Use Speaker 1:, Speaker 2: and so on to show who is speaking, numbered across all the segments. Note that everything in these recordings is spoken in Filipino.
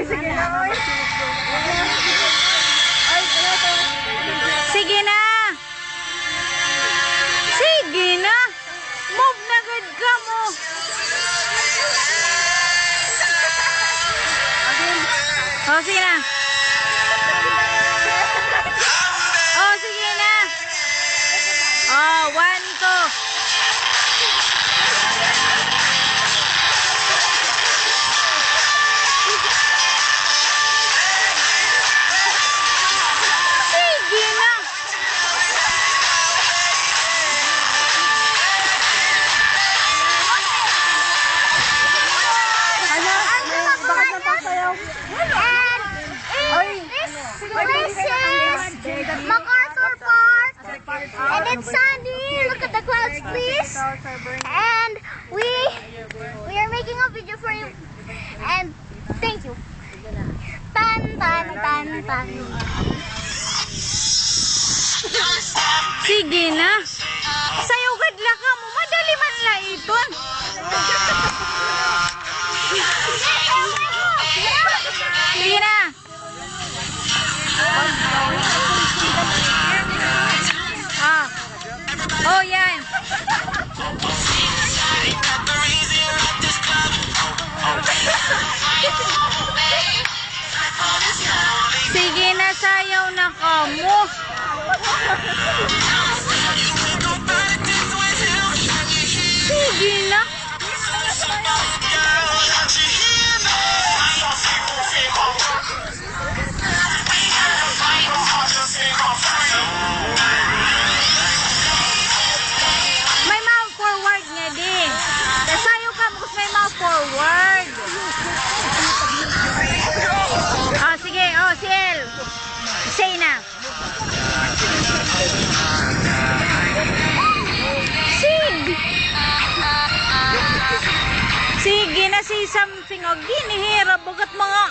Speaker 1: sige na.
Speaker 2: Sige na. Sige na. Move na good ka mo. Oh, sige na. Oh, sige na. Oh, 1, 2.
Speaker 3: MacArthur Park, and it's sunny. Look at the clouds, please. And we are making a video for you. And thank you. Tan tan tan tan.
Speaker 2: Sige na. Sayo gadla ka mo. Madali man la iton. Sige na. Ah. Oh, yan. Sige na, sayaw na ka mo. Sige na. May mouth forward nga din. Sayo ka mo may mouth forward. Oh, sige. Oh, si El. Say na. Sige na si something o ginihira bagat mga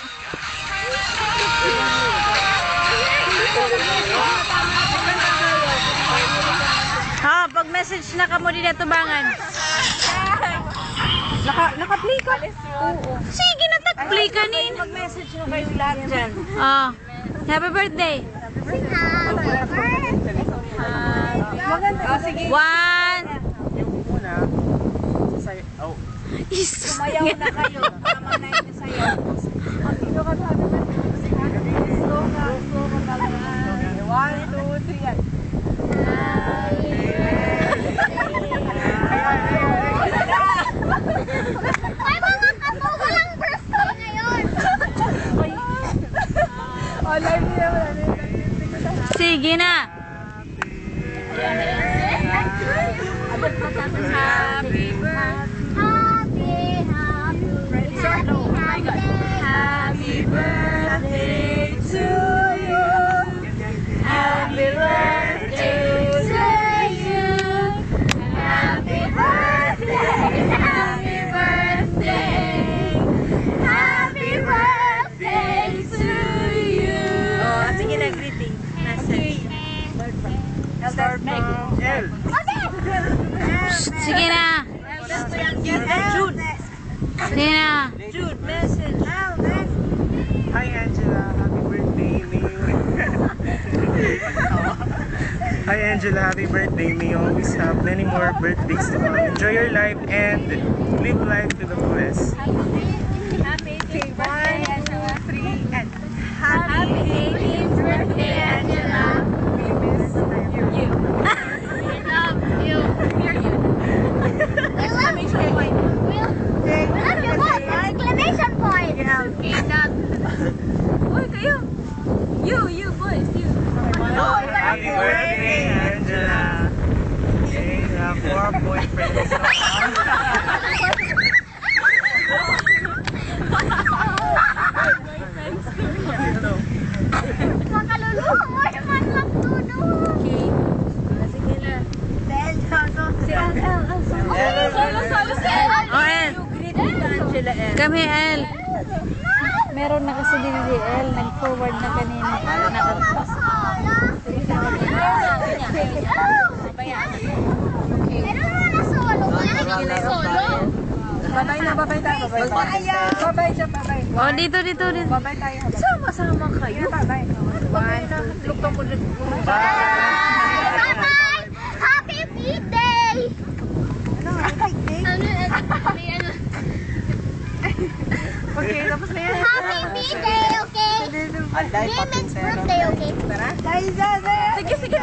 Speaker 2: pag message na ka mo din na tubangan.
Speaker 1: Naka-play ka? Oo.
Speaker 2: Sige na tag-play ka nin.
Speaker 1: Mag-message nyo kayo lahat dyan.
Speaker 2: Happy birthday.
Speaker 1: Maganda. Sige.
Speaker 2: 1.
Speaker 4: Yung una,
Speaker 1: Sumayaw na kayo. Tama na yun sa'yo. Dito ka sa atin. Slow ka talaga. 1, 2, 3, yan.
Speaker 3: May mga kapo, walang birthday ngayon.
Speaker 1: Oh, live niya.
Speaker 2: Sige na.
Speaker 3: Happy birthday to you. Happy birthday to you. Happy birthday. Happy birthday. Happy birthday to you.
Speaker 1: Oh, sige na, greeting. Message. Start Meg.
Speaker 2: Sige na.
Speaker 1: Jude.
Speaker 2: Sige na.
Speaker 1: Jude, message.
Speaker 4: Hi Angela, happy birthday. Hi Angela, happy birthday. May you always have many more birthdays to come. Enjoy your life and live life to the fullest.
Speaker 1: Happy 1, 2, 3, and
Speaker 3: Happy birthday, Angela.
Speaker 1: we miss you.
Speaker 3: We love you. Period. We love you. We love you. What? Exclamation point. Okay, that.
Speaker 1: Uy, kayo. You boys, you.
Speaker 4: Happy birthday Angela. Okay, you have 4 boyfriends.
Speaker 3: Makaluluha mo naman lang tudo.
Speaker 1: Okay. Sige na. Si El. Solo.
Speaker 2: Oh, El.
Speaker 1: Greeting to Angela El.
Speaker 2: Kami, El. Meron na kasi din si El. Nag-forward na kanina.
Speaker 3: Meron mo na solo. Wala na solo.
Speaker 1: Babay na, babay tayo. Babay siya, babay.
Speaker 2: Oh, dito.
Speaker 1: Babay tayo.
Speaker 2: Sama-sama kayo.
Speaker 1: Babay. One, two,
Speaker 3: Bye-bye! Happy birthday!
Speaker 1: Okay, tapos na yan.
Speaker 3: Happy birthday, okay? Damon's birthday, okay?
Speaker 1: Tara.
Speaker 2: Sige, sige.